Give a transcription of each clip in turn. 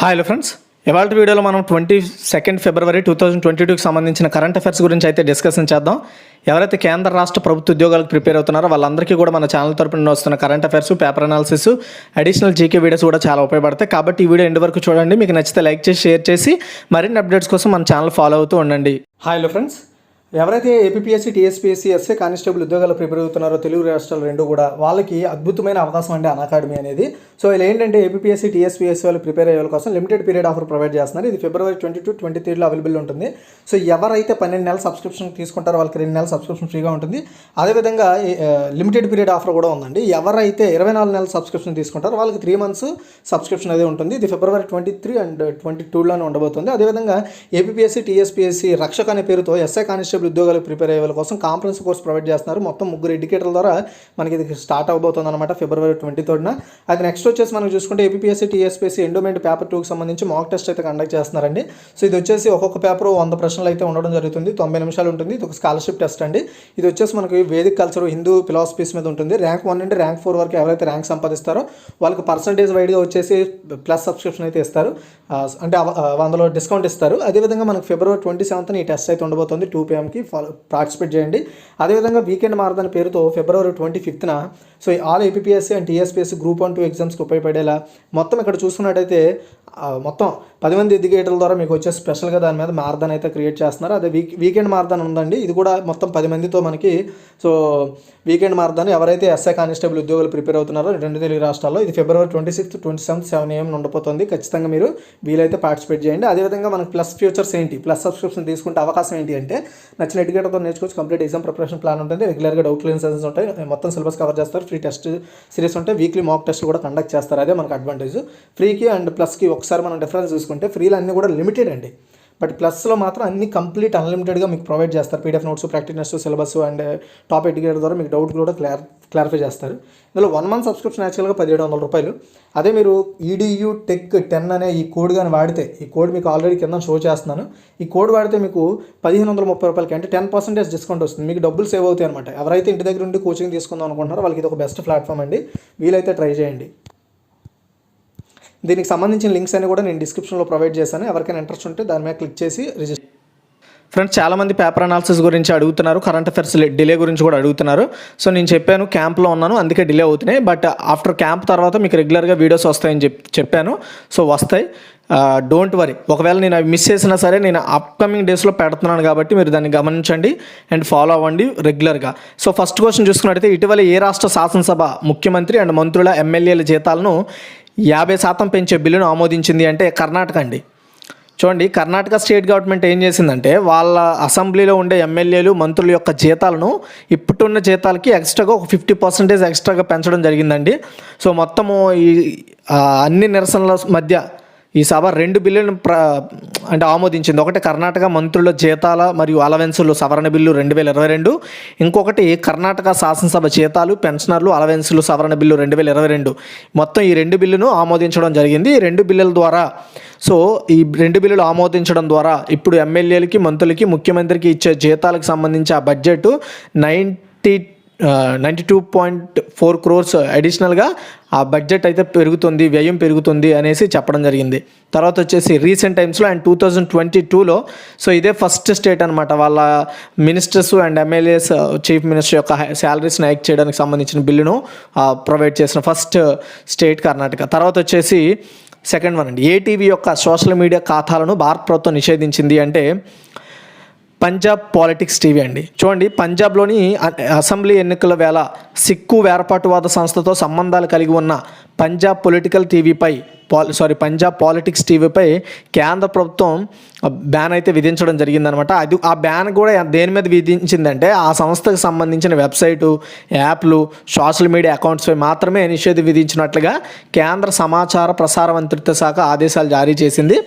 Hi friends, ఇవాళ వీడియోలో మనం 22 ఫిబ్రవరి 2022కి సంబంధించిన కరెంట్ అఫైర్స్ గురించి అయితే డిస్కషన్ చేద్దాం. ఎవరైతే కేంద్ర రాష్ట్ర ప్రభుత్వ ఉద్యోగాలకు ప్రిపేర్ అవుతున్నారో వాళ్ళందరికీ కూడా మన ఛానల్ తరపున వస్తున్న current affairs, paper analysis, additional GK videos కూడా చాలా ఉపయోగపడతాయి. కాబట్టి ఈ వీడియో ఎండ్ వరకు చూడండి. మీకు నచ్చితే లైక్ చేసి షేర్ చేసి మరిన్ని అప్డేట్స్ కోసం మన ఛానల్ ఫాలో అవుతూ ఉండండి. హాయ్ ఫ్రెండ్స్, ఎవరైతే ఏపీఎస్సీ, టీఎస్పీఎస్సీ, ఎస్ఏ కానిస్టేబుల్ ఉద్యోగాలు ప్రిపేర్ అవుతున్నారో తెలుగు రాష్ట్రాలు రెండు కూడా వాళ్ళకి అద్భుతమైన అవకాశం అండి అకాడమీ అనేది. సో ఇలా ఏంటంటే ఏపీఎస్సీ, టీఎస్పీఎస్సీ వాళ్ళు ప్రిపేర్ అయ్యే వాళ్ళ కోసం లిమిటెడ్ పీరియడ్ ఆఫర్ ప్రొవైడ్ చేస్తున్నారు. ఇది ఫిబ్రవరి 22, 23లో అవైలబుల్ ఉంటుంది. సో ఎవరైతే 12 నెలల సబ్స్క్రిప్షన్ తీసుకుంటారో వాళ్ళకి 2 నెలల సబ్స్క్రిప్షన్ ఫ్రీగా ఉంటుంది. అదేవిధంగా లిమిటెడ్ పీరియడ్ ఆఫర్ కూడా ఉందండి. ఎవరైతే 24 నెలల సబ్స్క్రిప్షన్ తీసుకుంటారో వాళ్ళకి 3 months సబ్స్క్రిప్షన్ అదే ఉంటుంది. ఇది ఫిబ్రవరి 23 and 22లోనే ఉండబోతుంది. అదేవిధంగా ఏపీఎస్సీ, టీఎస్పీఎస్సీ రక్షక అనే పేరుతో ఎస్ఐ కానిస్టేబుల్ ఉద్యోగాలు ప్రిపేర్ అయ్యే వాళ్ళ కోసం కాంఫరెన్స్ కోర్స్ ప్రొవైడ్ చేస్తున్నారు. మొత్తం 3 ఎడ్యుకేటర్ల ద్వారా మనకి ఇది స్టార్ట్ అవబోతుంది అనమాట ఫిబ్రవరి 23న. అది నెక్స్ట్ వచ్చేసి మనం చూసుకుంటే ఏపీఎస్సీ, టీఎస్పీఎస్సీ ఎండోమెంట్ పేపర్ 2కి సంబంధించి మాక్ టెస్ట్ అయితే కండక్ట్ చేస్తున్నారండి. సో ఇది వచ్చేసి ఒక్కొక్క పేపర్ 100 ప్రశ్నలు అయితే ఉండడం జరుగుతుంది. 90 నిమిషాలు ఉంటుంది. ఇది ఒక స్కాలర్షిప్ టెస్ట్ అండి. ఇది వచ్చేసి మనకి వేదిక్ కల్చర్, హిందూ ఫిలాసఫీస్ మీద ఉంటుంది. ర్యాంక్ 1 నుండి ర్యాంక్ 4 వరకు ఎవరైతే ర్యాంక్ సంపాదిస్తారో వాళ్ళకి పర్సంటేజ్ వైడ్గా వచ్చేసి ప్లస్ సబ్స్క్రిప్షన్ అయితే ఇస్తారు, అంటే 100లో డిస్కౌంట్ ఇస్తారు. అదేవిధంగా మనకి ఫిబ్రవరి 27న ఈ టెస్ట్ అయితే ఉండబోతుంది. 2 PM పార్టిసిపేట్ చేయండి. అదేవిధంగా వీకెండ్ మారదాని పేరుతో ఫిబ్రవరి 25న so all APSC and TSPSC group 1, 2 ఎగ్జామ్స్కి ఉపయోగపడేలా మొత్తం ఇక్కడ చూసుకున్నట్టయితే మొత్తం 10 మంది ఎడ్యుకేటర్ల ద్వారా మీకు వచ్చే స్పెషల్గా దాని మీద మారదాన్ అయితే క్రియేట్ చేస్తున్నారు. అదే వీకెండ్ మారదాన్ ఉందండి. ఇది కూడా మొత్తం 10 మందితో మనకి సో వీకెండ్ మారదాన్ ఎవరైతే ఎస్ఐ కానిస్టేబుల్ ఉద్యోగాలు ప్రిపేర్ అవుతున్నారో 2 తెలుగు రాష్ట్రాల్లో ఇది ఫిబ్రవరి 26, 27, 7 AM ఉండబోతుంది. ఖచ్చితంగా మీరు వీలైతే పార్టిసిపేట్ చేయండి. అదేవిధంగా మనకి ప్లస్ ఫ్యూచర్స్ ఏంటి, ప్లస్ సబ్స్క్రిప్షన్ తీసుకుంటే అవకాశం ఏంటి అంటే నచ్చిన ఎడ్యుకేటర్తో నేర్చుకోవచ్చు. కంప్లీట్ ఎగ్జామ్ ప్రిపరేషన్ ప్లాన్ ఉంటుంది. రెగ్యులర్గా డౌట్ క్లియర్ సెషన్స్ ఉంటాయి. మొత్తం సిలబస్ కవర్ చేస్తారు. ఫ్రీ టెస్ట్ సిరీస్ ఉంటాయి. వీక్లీ మాక్ టెస్ట్ కూడా కండక్ట్ చేస్తారు. అదే మనకు అడ్వాంటేజ్. ఫ్రీకి అండ్ ప్లస్కి ఒకసారి మనం డిఫరెన్స్ చూసుకుంటే ఫ్రీలో అన్నీ కూడా లిమిటెడ్ అండి. బట్ ప్లస్లో మాత్రం అన్ని కంప్లీట్ అన్లిమిటెడ్గా మీకు ప్రొవైడ్ చేస్తారు. PDF notes, practice notes, syllabus and top educator ద్వారా మీకు డౌట్ కూడా క్లారిఫై చేస్తారు. ఇందులో 1 month సబ్స్క్రిప్షన్ యాక్చువల్గా 1700 రూపాయలు. అదే మీరు ఈడియూ టెక్ 10 అనే ఈ కోడ్ కానీ వాడితే, ఈ కోడ్ మీకు ఆల్రెడీ కింద షో చేస్తున్నాను, ఈ కోడ్ వాడితే మీకు 1530 రూపాయలకి అంటే 10% డిస్కౌంట్ వస్తుంది. మీకు డబ్బులు సేవ్ అవుతాయి అనమాట. ఎవరైతే ఇంటి దగ్గర ఉండి కోచింగ్ తీసుకుందాం అనుకుంటున్నారో వాళ్ళకి ఇది ఒక బెస్ట్ ప్లాట్ఫామ్ అండి. వీలైతే ట్రై చేయండి. దీనికి సంబంధించిన లింక్స్ అన్ని కూడా నేను డిస్క్రిప్షన్లో ప్రొవైడ్ చేశాను. ఎవరికైనా ఇంట్రెస్ట్ ఉంటే దాని మీద క్లిక్ చేసి రిజిస్టర్. ఫ్రెండ్స్, చాలామంది పేపర్ అనాలిసిస్ గురించి అడుగుతున్నారు, కరెంట్ అఫైర్స్ డిలే గురించి కూడా అడుగుతున్నారు. సో నేను చెప్పాను క్యాంప్లో ఉన్నాను అందుకే డిలే అవుతున్నాయి. బట్ ఆఫ్టర్ క్యాంప్ తర్వాత మీకు రెగ్యులర్గా వీడియోస్ వస్తాయని చెప్పాను. సో వస్తాయి, డోంట్ వరీ. ఒకవేళ నేను అవి మిస్ చేసినా సరే నేను అప్కమింగ్ డేస్లో పెడుతున్నాను కాబట్టి మీరు దాన్ని గమనించండి అండ్ ఫాలో అవ్వండి రెగ్యులర్గా. సో ఫస్ట్ క్వశ్చన్ చూసుకున్నట్టయితే ఇటీవల ఏ రాష్ట్ర శాసనసభ ముఖ్యమంత్రి అండ్ మంత్రుల, ఎమ్మెల్యేల జీతాలను 50% పెంచే బిల్లును ఆమోదించింది అంటే కర్ణాటక అండి. చూడండి, కర్ణాటక స్టేట్ గవర్నమెంట్ ఏం చేసిందంటే వాళ్ళ అసెంబ్లీలో ఉండే ఎమ్మెల్యేలు, మంత్రుల యొక్క జీతాలను ఇప్పుడున్న జీతాలకి ఎక్స్ట్రాగా ఒక 50% ఎక్స్ట్రాగా పెంచడం జరిగిందండి. సో మొత్తము ఈ అన్ని నిరసనల మధ్య ఈ సభ 2 బిల్లులను అంటే ఆమోదించింది. ఒకటి కర్ణాటక మంత్రుల జీతాల మరియు అలవెన్సులు సవరణ బిల్లు 2022, ఇంకొకటి కర్ణాటక శాసనసభ జీతాలు, పెన్షనర్లు, అలవెన్సులు సవరణ బిల్లు 2022. మొత్తం ఈ 2 బిల్లును ఆమోదించడం జరిగింది. ఈ 2 బిల్లుల ద్వారా ఈ 2 బిల్లులు ఆమోదించడం ద్వారా ఇప్పుడు ఎమ్మెల్యేలకి, మంత్రులకి, ముఖ్యమంత్రికి ఇచ్చే జీతాలకు సంబంధించి ఆ బడ్జెట్ 92.4 crores అడిషనల్గా ఆ బడ్జెట్ అయితే పెరుగుతుంది, వ్యయం పెరుగుతుంది అనేసి చెప్పడం జరిగింది. తర్వాత వచ్చేసి రీసెంట్ టైమ్స్లో అండ్ 2022లో సో ఇదే ఫస్ట్ స్టేట్ అనమాట వాళ్ళ ministers and MLAs, chief minister యొక్క శాలరీస్ని హైక్ చేయడానికి సంబంధించిన బిల్లును ప్రొవైడ్ చేసిన ఫస్ట్ స్టేట్ కర్ణాటక. తర్వాత వచ్చేసి సెకండ్ వన్ అండి, ఏటీవీ యొక్క సోషల్ మీడియా ఖాతాలను భారత ప్రభుత్వం నిషేధించింది అంటే పంజాబ్ పాలిటిక్స్ టీవీ అండి. చూడండి, పంజాబ్లోని అసెంబ్లీ ఎన్నికల వేళ సిక్కు వేర్పాటువాద సంస్థతో సంబంధాలు కలిగి ఉన్న పంజాబ్ పాలిటిక్స్ టీవీపై కేంద్ర ప్రభుత్వం బ్యాన్ అయితే విధించడం జరిగిందనమాట. ఆ బ్యాన్ కూడా దేని మీద విధించిందంటే ఆ సంస్థకు సంబంధించిన వెబ్సైటు, యాప్లు, సోషల్ మీడియా అకౌంట్స్పై మాత్రమే నిషేధం విధించినట్లుగా కేంద్ర సమాచార ప్రసార మంత్రిత్వ శాఖ ఆదేశాలు జారీ చేసింది.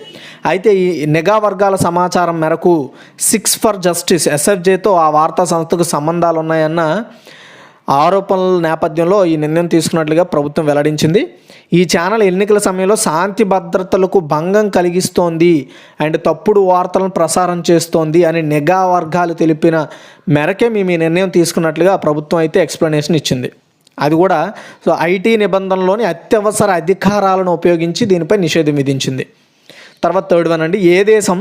అయితే ఈ నిఘా వర్గాల సమాచారం మేరకు 6 for Justice SFJతో ఆ వార్తా సంస్థకు సంబంధాలు ఉన్నాయన్న ఆరోపణల నేపథ్యంలో ఈ నిర్ణయం తీసుకున్నట్లుగా ప్రభుత్వం వెల్లడించింది. ఈ ఛానల్ ఎన్నికల సమయంలో శాంతి భద్రతలకు భంగం కలిగిస్తోంది అండ్ తప్పుడు వార్తలను ప్రసారం చేస్తోంది అని నిఘా వర్గాలు తెలిపిన మేరకే మేము ఈ నిర్ణయం తీసుకున్నట్లుగా ప్రభుత్వం అయితే ఎక్స్ప్లెనేషన్ ఇచ్చింది. అది కూడా ఐటీ నిబంధనలోని అత్యవసర అధికారాలను ఉపయోగించి దీనిపై నిషేధం విధించింది. తర్వాత థర్డ్ వన్ అండి, ఏ దేశం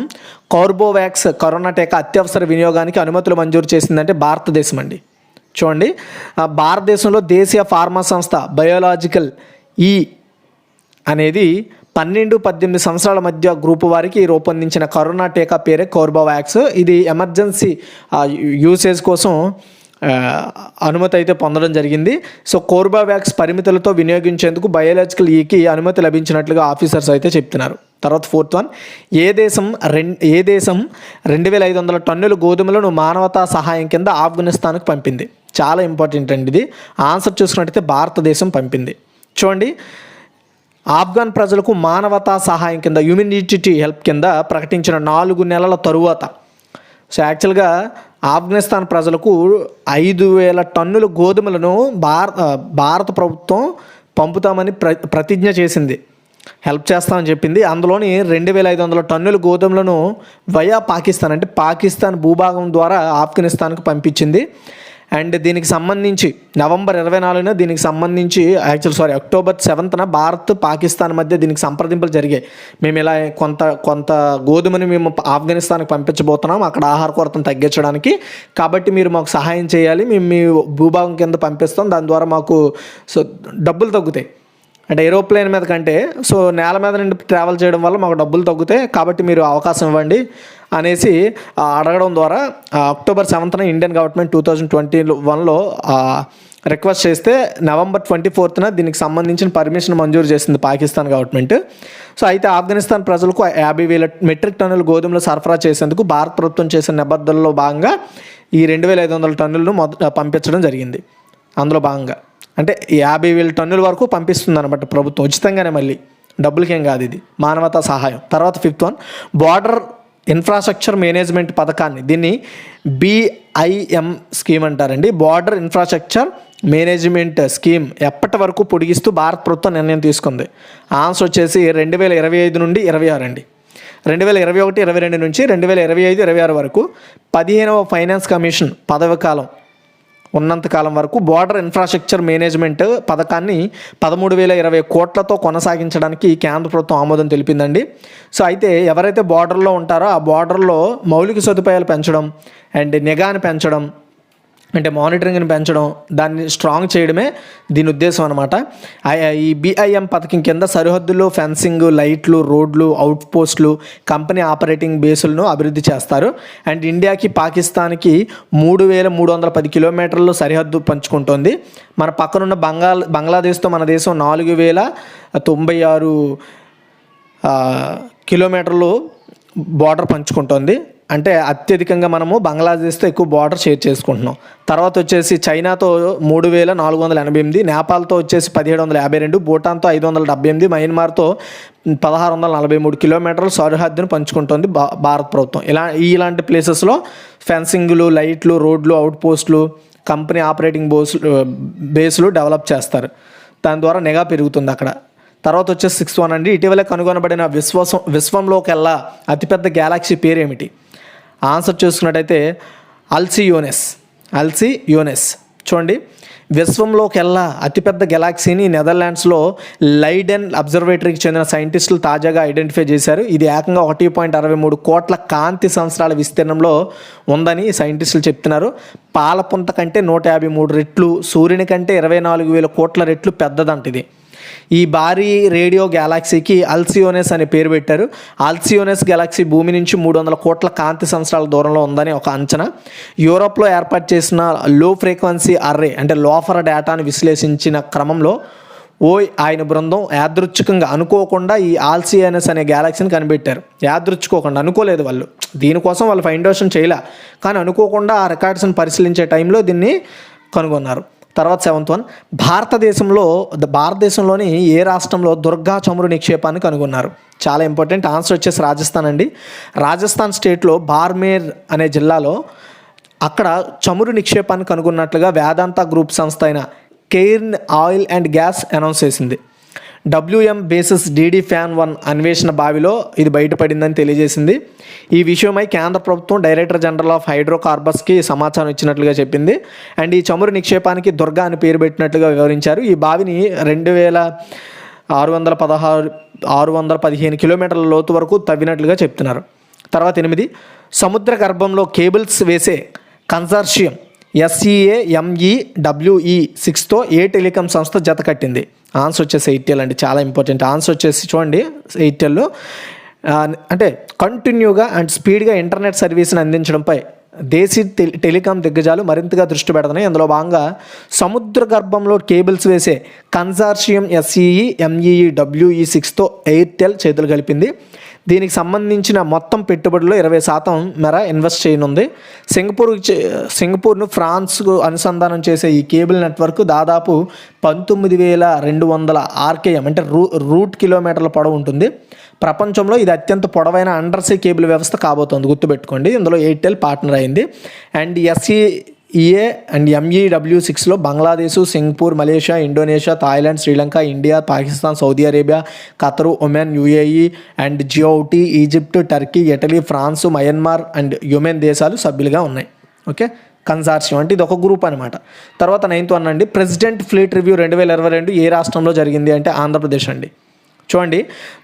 కార్బోవాక్స్ కరోనా టీకా అత్యవసర వినియోగానికి అనుమతులు మంజూరు చేసిందంటే భారతదేశం అండి. చూడండి, భారతదేశంలో దేశీయ ఫార్మా సంస్థ బయోలాజికల్ ఈ అనేది 12-18 సంవత్సరాల మధ్య గ్రూపు వారికి రూపొందించిన కరోనా టీకా పేరే కార్బోవాక్స్. ఇది ఎమర్జెన్సీ యూసేజ్ కోసం అనుమతి అయితే పొందడం జరిగింది. సో కార్బోవాక్స్ పరిమితులతో వినియోగించేందుకు బయోలాజికల్ ఈకి అనుమతి లభించినట్లుగా ఆఫీసర్స్ అయితే చెప్తున్నారు. తర్వాత ఫోర్త్ వన్, ఏ దేశం 2500 టన్నుల గోధుమలను మానవతా సహాయం కింద ఆఫ్ఘనిస్తాన్కు పంపింది? చాలా ఇంపార్టెంట్ అండి ఇది. ఆన్సర్ చూసుకున్నట్టయితే భారతదేశం పంపింది. చూడండి, ఆఫ్ఘన్ ప్రజలకు మానవతా సహాయం కింద హ్యూమనిటీ హెల్ప్ కింద ప్రకటించిన 4 నెలల తరువాత సో యాక్చువల్గా ఆఫ్ఘనిస్తాన్ ప్రజలకు 5000 టన్నుల గోధుమలను భారత ప్రభుత్వం పంపుతామని ప్రతిజ్ఞ చేసింది, హెల్ప్ చేస్తామని చెప్పింది. అందులోని 2500 టన్నుల గోధుమలను వయా పాకిస్తాన్ అంటే పాకిస్తాన్ భూభాగం ద్వారా ఆఫ్ఘనిస్తాన్కు పంపించింది. అండ్ దీనికి సంబంధించి నవంబర్ 24న దీనికి సంబంధించి అక్టోబర్ 7న భారత్ పాకిస్తాన్ మధ్య దీనికి సంప్రదింపులు జరిగాయి. మేము ఇలా కొంత గోధుమని మేము ఆఫ్ఘనిస్తాన్కి పంపించబోతున్నాం అక్కడ ఆహార కొరతను తగ్గించడానికి, కాబట్టి మీరు మాకు సహాయం చేయాలి, మేము మీ భూభాగం కింద పంపిస్తాం, దాని ద్వారా మాకు డబ్బులు తగ్గుతాయి, అంటే ఏరోప్లేన్ మీద కంటే నేల మీద నుండి ట్రావెల్ చేయడం వల్ల మాకు డబ్బులు తగ్గుతాయి, కాబట్టి మీరు అవకాశం ఇవ్వండి అనేసి అడగడం ద్వారా అక్టోబర్ 7న ఇండియన్ గవర్నమెంట్ 2021లో రిక్వెస్ట్ చేస్తే నవంబర్ 24న దీనికి సంబంధించిన పర్మిషన్ మంజూరు చేసింది పాకిస్తాన్ గవర్నమెంట్. సో అయితే ఆఫ్ఘనిస్తాన్ ప్రజలకు 50,000 మెట్రిక్ టన్నుల గోధుమలు సరఫరా చేసేందుకు భారత ప్రభుత్వం చేసిన నిబద్ధనలో భాగంగా ఈ 2500 టన్నులను పంపించడం జరిగింది. అందులో భాగంగా అంటే 50,000 టన్నుల వరకు పంపిస్తుంది అనమాట ప్రభుత్వం ఉచితంగానే, మళ్ళీ డబ్బులకేం కాదు, ఇది మానవతా సహాయం. తర్వాత fifth one, border infrastructure management పథకాన్ని, దీన్ని BIM స్కీమ్ అంటారండి. బార్డర్ ఇన్ఫ్రాస్ట్రక్చర్ మేనేజ్మెంట్ స్కీమ్ ఎప్పటి వరకు పొడిగిస్తూ భారత ప్రభుత్వం నిర్ణయం తీసుకుంది? ఆన్సర్ వచ్చేసి 2025 నుండి 26 అండి. 2021-22 నుంచి 2025-26 వరకు 15వ ఫైనాన్స్ కమిషన్ పదవి కాలం ఉన్నంతకాలం వరకు బార్డర్ ఇన్ఫ్రాస్ట్రక్చర్ మేనేజ్మెంట్ పథకాన్ని 13,020 కోట్లతో కొనసాగించడానికి కేంద్ర ప్రభుత్వం ఆమోదం తెలిపిందండి. సో అయితే ఎవరైతే బార్డర్లో ఉంటారో ఆ బార్డర్లో మౌలిక సదుపాయాలు పెంచడం అండ్ నిఘాని పెంచడం అంటే మానిటరింగ్ని పెంచడం, దాన్ని స్ట్రాంగ్ చేయడమే దీని ఉద్దేశం అనమాట. ఈ BIM పథకం కింద సరిహద్దుల్లో ఫెన్సింగ్, లైట్లు, రోడ్లు, అవుట్ పోస్టులు, కంపెనీ ఆపరేటింగ్ బేసులను అభివృద్ధి చేస్తారు. అండ్ ఇండియాకి పాకిస్తాన్కి 3,310 కిలోమీటర్లు సరిహద్దు పంచుకుంటోంది. మన పక్కనున్న బంగ్లాదేశ్తో మన దేశం 4,096 కిలోమీటర్లు బార్డర్ పంచుకుంటోంది. అంటే అత్యధికంగా మనము బంగ్లాదేశ్తో ఎక్కువ బార్డర్ షేర్ చేసుకుంటున్నాం. తర్వాత వచ్చేసి చైనాతో 3,488, నేపాల్తో వచ్చేసి 1,752, భూటాన్తో 578, మయన్మార్తో 1,643 కిలోమీటర్లు సరిహద్దును పంచుకుంటుంది భారత ప్రభుత్వం. ఇలాంటి ప్లేసెస్లో ఫెన్సింగ్లు, లైట్లు, రోడ్లు, అవుట్ పోస్టులు, కంపెనీ ఆపరేటింగ్ బేస్లు డెవలప్ చేస్తారు. దాని ద్వారా నిఘా పెరుగుతుంది అక్కడ. తర్వాత వచ్చేసి 6th వన్ అండి, ఇటీవలే కనుగొనబడిన విశ్వంలోకెల్లా అతిపెద్ద గ్యాలక్సీ పేరు ఏమిటి? ఆన్సర్ చూసుకున్నట్టయితే అల్సియోనెస్. చూడండి, విశ్వంలోకెల్లా అతిపెద్ద గెలాక్సీని నెదర్లాండ్స్లో లైడెన్ అబ్జర్వేటరీకి చెందిన సైంటిస్టులు తాజాగా ఐడెంటిఫై చేశారు. ఇది ఏకంగా 1.63 కోట్ల కాంతి సంవత్సరాల విస్తీర్ణంలో ఉందని సైంటిస్టులు చెప్తున్నారు. పాలపుంత కంటే 153 రెట్లు, సూర్యుని కంటే 24,000 కోట్ల రెట్లు పెద్దదంట ఇది. ఈ భారీ రేడియో గ్యాలక్సీకి అల్సియోనెస్ అనే పేరు పెట్టారు. అల్సియోనెస్ గ్యాలక్సీ భూమి నుంచి 300 కోట్ల కాంతి సంవత్సరాల దూరంలో ఉందని ఒక అంచనా. యూరోప్లో ఏర్పాటు చేసిన లో ఫ్రీక్వెన్సీ అర్రే అంటే లోఫర్ డేటాను విశ్లేషించిన క్రమంలో ఆయన బృందం యాదృచ్ఛికంగా అనుకోకుండా ఈ అల్సియోనెస్ అనే గ్యాలక్సీని కనిపెట్టారు. యాదృచ్ఛికోకుండా, అనుకోలేదు వాళ్ళు, దీనికోసం వాళ్ళు ఫైండేషన్ చేయలే, కానీ అనుకోకుండా ఆ రికార్డ్స్ని పరిశీలించే టైంలో దీన్ని కనుగొన్నారు. తర్వాత 7th వన్, భారతదేశంలోని ఏ రాష్ట్రంలో దుర్గా చమురు నిక్షేపాన్ని కనుగొన్నారు? చాలా ఇంపార్టెంట్. ఆన్సర్ వచ్చేసి రాజస్థాన్ అండి. రాజస్థాన్ స్టేట్లో బార్మేర్ అనే జిల్లాలో అక్కడ చమురు నిక్షేపాన్ని కనుగొన్నట్లుగా వేదాంత గ్రూప్ సంస్థ అయిన Cairn oil and gas announce చేసింది. WM బేసిస్ DD Fan 1 అన్వేషణ బావిలో ఇది బయటపడిందని తెలియజేసింది. ఈ విషయమై కేంద్ర ప్రభుత్వం డైరెక్టర్ జనరల్ ఆఫ్ హైడ్రోకార్బన్స్కి సమాచారం ఇచ్చినట్లుగా చెప్పింది. అండ్ ఈ చమురు నిక్షేపానికి దుర్గా అని పేరు పెట్టినట్లుగా వివరించారు. ఈ బావిని 2,616 615 కిలోమీటర్ల లోతు వరకు తవ్వినట్లుగా చెప్తున్నారు. తర్వాత 8, సముద్ర గర్భంలో కేబుల్స్ వేసే కన్సార్షియం SEAMEWE6తో ఏ టెలికాం సంస్థ జత కట్టింది? ఆన్సర్ వచ్చేసి ఎయిర్టెల్ అండి. చాలా ఇంపార్టెంట్ ఆన్సర్ వచ్చేసి చూడండి, ఎయిర్టెల్లో అంటే కంటిన్యూగా అండ్ స్పీడ్గా ఇంటర్నెట్ సర్వీస్ని అందించడంపై దేశీ టెలికాం దిగ్గజాలు మరింతగా దృష్టి పెడుతున్నాయి. అందులో భాగంగా సముద్ర గర్భంలో కేబుల్స్ వేసే కన్సార్షియం SEAMEWE6తో ఎయిర్టెల్ చేతులు కలిపింది. దీనికి సంబంధించిన మొత్తం పెట్టుబడిలో 20% మేర ఇన్వెస్ట్ చేయనుంది. సింగపూర్ను ఫ్రాన్స్కు అనుసంధానం చేసే ఈ కేబుల్ నెట్వర్క్ దాదాపు 19,200 RKM అంటే రూట్ కిలోమీటర్ల పొడవు ఉంటుంది. ప్రపంచంలో ఇది అత్యంత పొడవైన అండర్సీ కేబుల్ వ్యవస్థ కాబోతోంది, గుర్తుపెట్టుకోండి. ఇందులో ఎయిర్టెల్ పార్ట్నర్ అయింది. అండ్ SEA అండ్ MEW6లో Bangladesh, Singapore, Malaysia, Indonesia, Thailand, Sri Lanka, India, Pakistan, Saudi Arabia, Qatar, Oman, UAE and Djibouti, Egypt, Turkey, Italy, France, Myanmar and Yemen దేశాలు సభ్యులుగా ఉన్నాయి. ఓకే, కన్సార్షియం అంటే ఇది ఒక గ్రూప్ అనమాట. తర్వాత 9th వన్ అండి, ప్రెసిడెంట్ ఫ్లీట్ రివ్యూ 2022 ఏ రాష్ట్రంలో జరిగింది అంటే ఆంధ్రప్రదేశ్ అండి. చూడండి,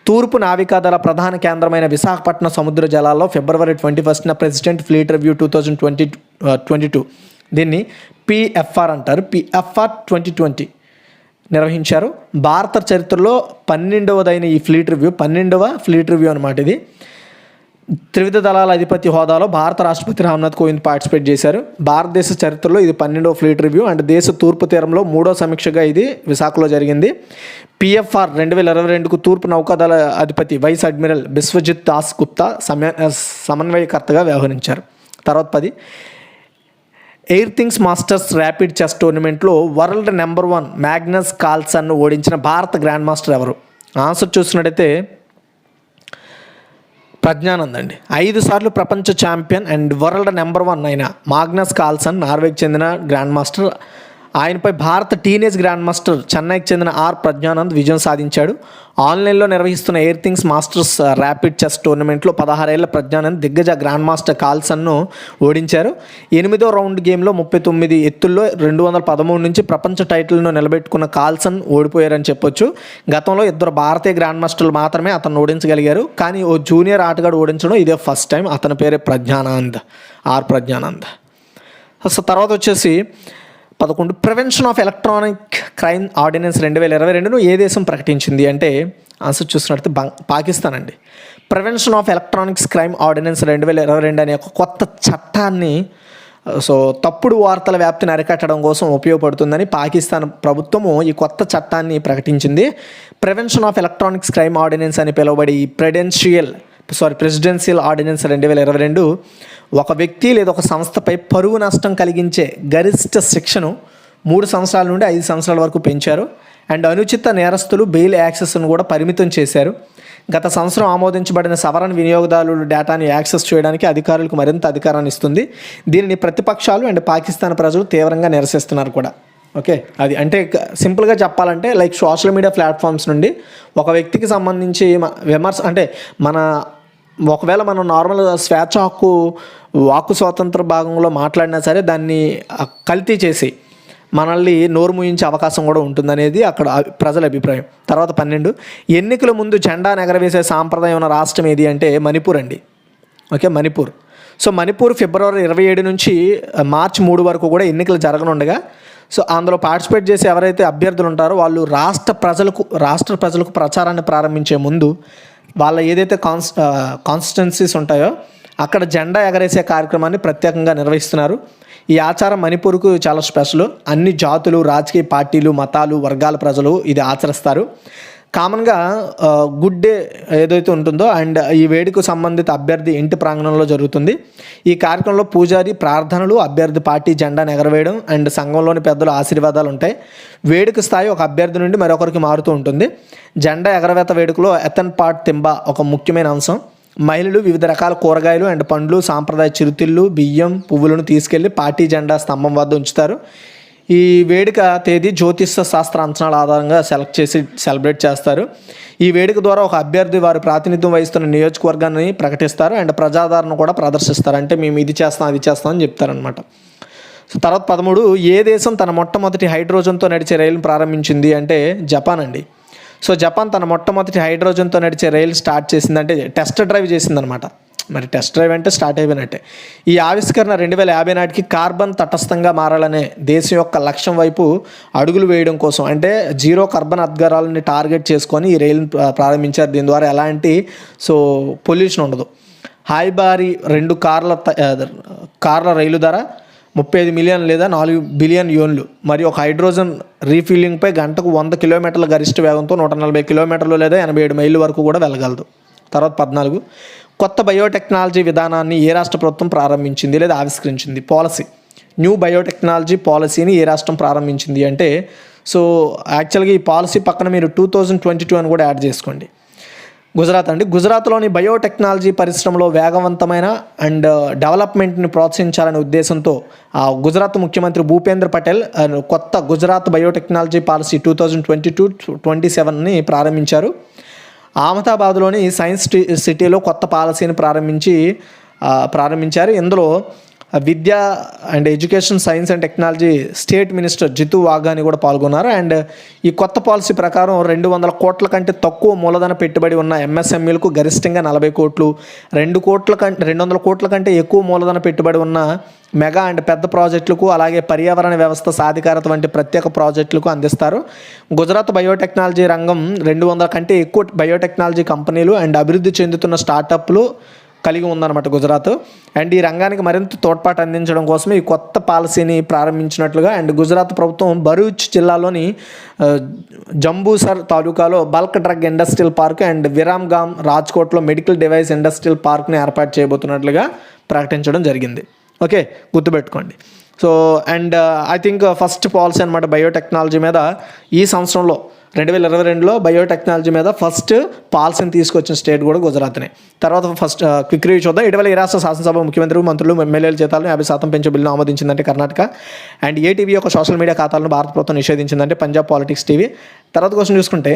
తూర్పు నావికాదళ ప్రధాన కేంద్రమైన విశాఖపట్నం సముద్ర జలాల్లో ఫిబ్రవరి 21న ప్రెసిడెంట్ ఫ్లీట్ రివ్యూ 2022 దీన్ని PFR అంటారు. PFR 2020 నిర్వహించారు. భారత చరిత్రలో 12వదైన ఈ ఫ్లీట్ రివ్యూ, 12వ ఫ్లీట్ రివ్యూ అనమాట ఇది. త్రివిధ దళాల అధిపతి హోదాలో భారత రాష్ట్రపతి రామ్నాథ్ కోవింద్ పార్టిసిపేట్ చేశారు. భారతదేశ చరిత్రలో ఇది 12వ ఫ్లీట్ రివ్యూ అండ్ దేశ తూర్పు తీరంలో 3వ సమీక్షగా ఇది విశాఖలో జరిగింది. PFR 2022కు తూర్పు నౌకాదళ అధిపతి వైస్ అడ్మిరల్ బిశ్వజిత్ దాస్ గుప్తా సమన్వయకర్తగా వ్యవహరించారు. తర్వాత 10, ఎయిర్థింగ్స్ మాస్టర్స్ ర్యాపిడ్ చెస్ టోర్నమెంట్లో వరల్డ్ నెంబర్ 1 మ్యాగ్నస్ కార్ల్సన్ను ఓడించిన భారత గ్రాండ్ మాస్టర్ ఎవరు? ఆన్సర్ చూసినట్టయితే ప్రజ్ఞానంద్ అండి. 5 సార్లు ప్రపంచ ఛాంపియన్ అండ్ వరల్డ్ నెంబర్ 1 అయిన మాగ్నస్ కార్ల్సన్ నార్వేకి చెందిన గ్రాండ్ మాస్టర్. ఆయనపై భారత టీనేజ్ గ్రాండ్ మాస్టర్ చెన్నైకి చెందిన ప్రజ్ఞానంద్ విజయం సాధించాడు. ఆన్లైన్లో నిర్వహిస్తున్న ఎయిర్థింగ్స్ మాస్టర్స్ ర్యాపిడ్ చెస్ టోర్నమెంట్లో 16 ఏళ్ల ప్రజ్ఞానంద్ దిగ్గజ గ్రాండ్ మాస్టర్ కార్ల్సన్ను ఓడించారు. 8వ రౌండ్ గేమ్లో 39 ఎత్తుల్లో 213 నుంచి ప్రపంచ టైటిల్ను నిలబెట్టుకున్న కార్ల్సన్ ఓడిపోయారని చెప్పొచ్చు. గతంలో 2 భారతీయ గ్రాండ్ మాస్టర్లు మాత్రమే అతను ఓడించగలిగారు, కానీ ఓ జూనియర్ ఆటగాడు ఓడించడం ఇదే ఫస్ట్ టైం. అతని పేరే ప్రజ్ఞానంద్, ప్రజ్ఞానంద్. సో తర్వాత వచ్చేసి 11, prevention of electronic crime ordinance 2022ను ఏ దేశం ప్రకటించింది అంటే ఆన్సర్ చూసినట్టు పాకిస్తాన్ అండి. Prevention of electronics crime ordinance 2022 అనే ఒక కొత్త చట్టాన్ని తప్పుడు వార్తల వ్యాప్తిని అరికట్టడం కోసం ఉపయోగపడుతుందని పాకిస్తాన్ ప్రభుత్వము ఈ కొత్త చట్టాన్ని ప్రకటించింది. Prevention of electronics crime ordinance అని పిలువబడి ఈ ప్రెసిడెన్షియల్ ఆర్డినెన్స్ 2022 ఒక వ్యక్తి లేదా ఒక సంస్థపై పరువు నష్టం కలిగించే గరిష్ట శిక్షను 3 సంవత్సరాల నుండి 5 సంవత్సరాల వరకు పెంచారు. అండ్ అనుచిత నేరస్తులు బెయిల్ యాక్సెస్ను కూడా పరిమితం చేశారు. గత సంవత్సరం ఆమోదించబడిన సవరణ వినియోగదారుల డేటాను యాక్సెస్ చేయడానికి అధికారులకు మరింత అధికారాన్ని ఇస్తుంది. దీనిని ప్రతిపక్షాలు అండ్ పాకిస్తాన్ ప్రజలు తీవ్రంగా నిరసిస్తున్నారు కూడా. ఓకే, అది అంటే సింపుల్గా చెప్పాలంటే లైక్ సోషల్ మీడియా ప్లాట్ఫామ్స్ నుండి ఒక వ్యక్తికి సంబంధించి విమర్శ అంటే ఒకవేళ మనం నార్మల్ స్వేచ్ఛ హక్కు వాక్కు స్వాతంత్ర భాగంలో మాట్లాడినా సరే దాన్ని కల్తీ చేసి మనల్ని నోరు మూయించే అవకాశం కూడా ఉంటుందనేది అక్కడ ప్రజల అభిప్రాయం. తర్వాత 12, ఎన్నికల ముందు జెండా ఎగరవేసే సాంప్రదాయం ఉన్న రాష్ట్రం ఏది అంటే మణిపూర్ అండి. ఓకే, మణిపూర్. సో మణిపూర్ ఫిబ్రవరి 27 నుంచి మార్చి 3 వరకు కూడా ఎన్నికలు జరగనుండగా అందులో పార్టిసిపేట్ చేసి ఎవరైతే అభ్యర్థులు ఉంటారో వాళ్ళు రాష్ట్ర ప్రజలకు ప్రచారాన్ని ప్రారంభించే ముందు వాళ్ళ ఏదైతే కాన్స్టిట్యున్సీస్ ఉంటాయో అక్కడ జెండా ఎగరేసే కార్యక్రమాన్ని ప్రత్యేకంగా నిర్వహిస్తున్నారు. ఈ ఆచారం మణిపూర్కు చాలా స్పెషల్. అన్ని జాతులు, రాజకీయ పార్టీలు, మతాలు, వర్గాల ప్రజలు ఇది ఆచరిస్తారు. కామన్గా గుడ్ డే ఏదైతే ఉంటుందో అండ్ ఈ వేడుక సంబంధిత అభ్యర్థి ఇంటి ప్రాంగణంలో జరుగుతుంది. ఈ కార్యక్రమంలో పూజారి ప్రార్థనలు, అభ్యర్థి పార్టీ జెండాను ఎగరవేయడం అండ్ సంఘంలోని పెద్దల ఆశీర్వాదాలు ఉంటాయి. వేడుక స్థాయి ఒక అభ్యర్థి నుండి మరొకరికి మారుతూ ఉంటుంది. జెండా ఎగరవేత వేడుకలో ఎథన్ పాట్ తింబా ఒక ముఖ్యమైన అంశం. మహిళలు వివిధ రకాల కూరగాయలు అండ్ పండ్లు, సాంప్రదాయ చిరుతిళ్ళు, బియ్యం, పువ్వులను తీసుకెళ్లి పార్టీ జెండా స్తంభం వద్ద ఉంచుతారు. ఈ వేడుక తేదీ జ్యోతిష శాస్త్ర అంచనాల ఆధారంగా సెలెక్ట్ చేసి సెలబ్రేట్ చేస్తారు. ఈ వేడుక ద్వారా ఒక అభ్యర్థి వారు ప్రాతినిధ్యం వహిస్తున్న నియోజకవర్గాన్ని ప్రకటిస్తారు అండ్ ప్రజాదరణ కూడా ప్రదర్శిస్తారు. అంటే మేము ఇది చేస్తాం అది చేస్తాం అని చెప్తారనమాట. తర్వాత 13, ఏ దేశం తన మొట్టమొదటి హైడ్రోజన్తో నడిచే రైలును ప్రారంభించింది అంటే జపాన్ అండి. సో జపాన్ తన మొట్టమొదటి హైడ్రోజన్తో నడిచే రైలు స్టార్ట్ చేసిందంటే టెస్ట్ డ్రైవ్ చేసిందనమాట. మరి టెస్ట్ డ్రైవ్ అంటే స్టార్ట్ అయిపోయినట్టే. ఈ ఆవిష్కరణ 2050 నాటికి కార్బన్ తటస్థంగా మారాలనే దేశం యొక్క లక్ష్యం వైపు అడుగులు వేయడం కోసం, అంటే జీరో కార్బన్ ఉద్గారాలని టార్గెట్ చేసుకొని ఈ రైలును ప్రారంభించారు. దీని ద్వారా ఎలాంటి పొల్యూషన్ ఉండదు. హాయిబారి 2 కార్ల రైలు ధర 35 మిలియన్ లేదా 4 బిలియన్ యూన్లు మరియు ఒక హైడ్రోజన్ రీఫిల్లింగ్పై గంటకు 100 కిలోమీటర్ల గరిష్ట వేగంతో 140 కిలోమీటర్లు లేదా 87 మైళ్ళ వరకు కూడా వెళ్ళగలదు. తర్వాత 14, కొత్త బయోటెక్నాలజీ విధానాన్ని ఏ రాష్ట్ర ప్రభుత్వం ప్రారంభించింది లేదా ఆవిష్కరించింది? పాలసీ, న్యూ బయోటెక్నాలజీ పాలసీని ఏ రాష్ట్రం ప్రారంభించింది అంటే, సో యాక్చువల్గా ఈ పాలసీ పక్కన మీరు 2022 అని కూడా యాడ్ చేసుకోండి. గుజరాత్ అండి. గుజరాత్లోని బయోటెక్నాలజీ పరిశ్రమలో వేగవంతమైన అండ్ డెవలప్మెంట్ని ప్రోత్సహించాలనే ఉద్దేశంతో గుజరాత్ ముఖ్యమంత్రి భూపేంద్ర పటేల్ కొత్త గుజరాత్ బయోటెక్నాలజీ పాలసీ 2022-27ని ప్రారంభించారు. అహ్మదాబాద్లోని సైన్స్ సిటీలో కొత్త పాలసీని ప్రారంభించారు. ఇందులో విద్యా and education, science and technology state minister Jitu Vaghani కూడా పాల్గొన్నారు. అండ్ ఈ కొత్త పాలసీ ప్రకారం 200 కోట్ల కంటే తక్కువ మూలధన పెట్టుబడి ఉన్న ఎంఎస్ఎంఈలకు గరిష్టంగా 40 కోట్లు, 200 కోట్ల కంటే ఎక్కువ మూలధన పెట్టుబడి ఉన్న మెగా అండ్ పెద్ద ప్రాజెక్టులకు, అలాగే పర్యావరణ వ్యవస్థ సాధికారత వంటి ప్రత్యేక ప్రాజెక్టులకు అందిస్తారు. గుజరాత్ బయోటెక్నాలజీ రంగం 200 కంటే ఎక్కువ బయోటెక్నాలజీ కంపెనీలు అండ్ అభివృద్ధి చెందుతున్న స్టార్టప్లు కలిగి ఉందన్నమాట గుజరాత్. అండ్ ఈ రంగానికి మరింత తోడ్పాటు అందించడం కోసమే ఈ కొత్త పాలసీని ప్రారంభించినట్లుగా అండ్ గుజరాత్ ప్రభుత్వం భరూచ్ జిల్లాలోని జంబూసర్ తాలూకాలో bulk drug industrial park and Viramgam, రాజ్కోట్లో మెడికల్ డివైస్ ఇండస్ట్రియల్ పార్క్ని ఏర్పాటు చేయబోతున్నట్లుగా ప్రకటించడం జరిగింది. ఓకే, గుర్తుపెట్టుకోండి. So and I think first policy అనమాట బయోటెక్నాలజీ మీద ఈ సంవత్సరంలో 2022లో బయోటెక్నాలజీ మీద ఫస్ట్ పాలసీని తీసుకొచ్చిన స్టేట్ కూడా గుజరాత్నే. తర్వాత ఫస్ట్ క్విక్ రివ్యూ చూద్దాం. ఇటీవల ఈ రాష్ట్ర శాసనసభ ముఖ్యమంత్రి, మంత్రులు, ఎమ్మెల్యేల జీతాలను 50% పెంచే బిల్లును ఆమోదించిందంటే కర్ణాటక. అండ్ ఏ టీవీ యొక్క సోషల్ మీడియా ఖాతాలను భారత ప్రభుత్వం నిషేధించిందంటే పంజాబ్ పాలిటిక్స్ టీవీ. తర్వాత క్వశ్చన్ చూసుకుంటే,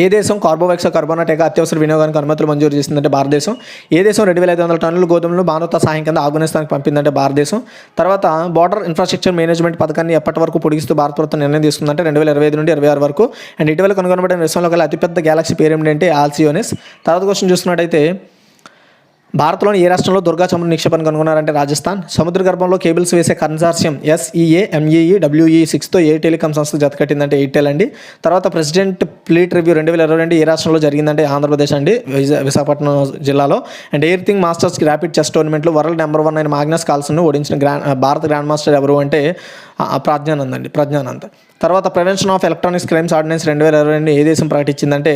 ఏ దేశం కార్బోవాక్స్ కార్బోనాటేగా అత్యవసర వినియోగానికి అనుమతులు మంజూరు చేసిందంటే భారతదేశం. ఏ దేశం 2500 టన్నుల గోధుమలను మానవతా సహాయం కింద ఆఫ్ఘనిస్తాన్కి పంపిందంటే భారతదేశం. తర్వాత బార్డర్ ఇన్ఫ్రాస్ట్రక్చర్ మేనేజ్మెంట్ పథకాన్ని ఎప్పటి వరకు పొడిగిస్తూ భారత ప్రభుత్వం నిర్ణయం తీసుకుందంటే 2025 నుండి 26 వరకు. అండ్ ఇటీవల కనుగొనబడిన విశ్వంలో గల అతిపెద్ద గ్యాలక్సీ పేరు ఏంటంటే ఆల్సియోనిస్. తర్వాత క్వశ్చన్ చూసుకున్నట్టయితే, భారత్లోని ఏ రాష్ట్రంలో దుర్గా చమురు నిక్షేపాన్ని కనుగొన్నారంటే రాజస్థాన్. సముద్ర గర్భంలో కేబుల్స్ వేసే కన్సార్షియం SEA-MEE-WE6తో ఏ టెలికాం సంస్థ జతకట్టిందంటే ఎయిర్టెల్ అండి. తర్వాత ప్రెసిడెంట్ ఫ్లీట్ రివ్యూ 2022 ఏ రాష్ట్రంలో జరిగిందంటే ఆంధ్రప్రదేశ్ అండి, విశాఖపట్నం జిల్లాలో. And air masters rapid chess టోర్నమెంట్లో వరల్డ్ నెంబర్ 1 అయిన మాగ్నస్ కార్ల్సన్ను ఓడించిన భారత గ్రాండ్ మాస్టర్ ఎవరు అంటే ప్రజ్ఞానంద్. తర్వాత prevention of electronics crimes ordinance 2022 ఏ దేశం ప్రకటించిందంటే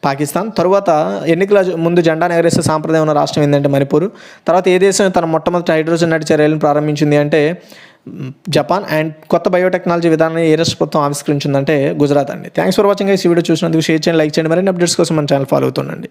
పాకిస్తాన్. తరువాత ఎన్నికల ముందు జెండా ఎగరేసే సాంప్రదాయం ఉన్న రాష్ట్రం ఏంటంటే మణిపూర్. తర్వాత ఏ దేశం తన మొట్టమొదటి హైడ్రోజన్ నడిచే రైలును ప్రారంభించింది అంటే జపాన్. అండ్ కొత్త బయోటెక్నాలజీ విధానాన్ని ఏ రాష్ట్ర ప్రభుత్వం ఆవిష్కరించిందంటే గుజరాత్ అండి. Thanks for watching. ఈ వీడియో చూసినందుకు షేర్ చేయండి, లైక్ చేయండి. మరిన్ని అప్డేట్స్ కోసం మన ఛానల్ ఫాలో అవుతుండండి.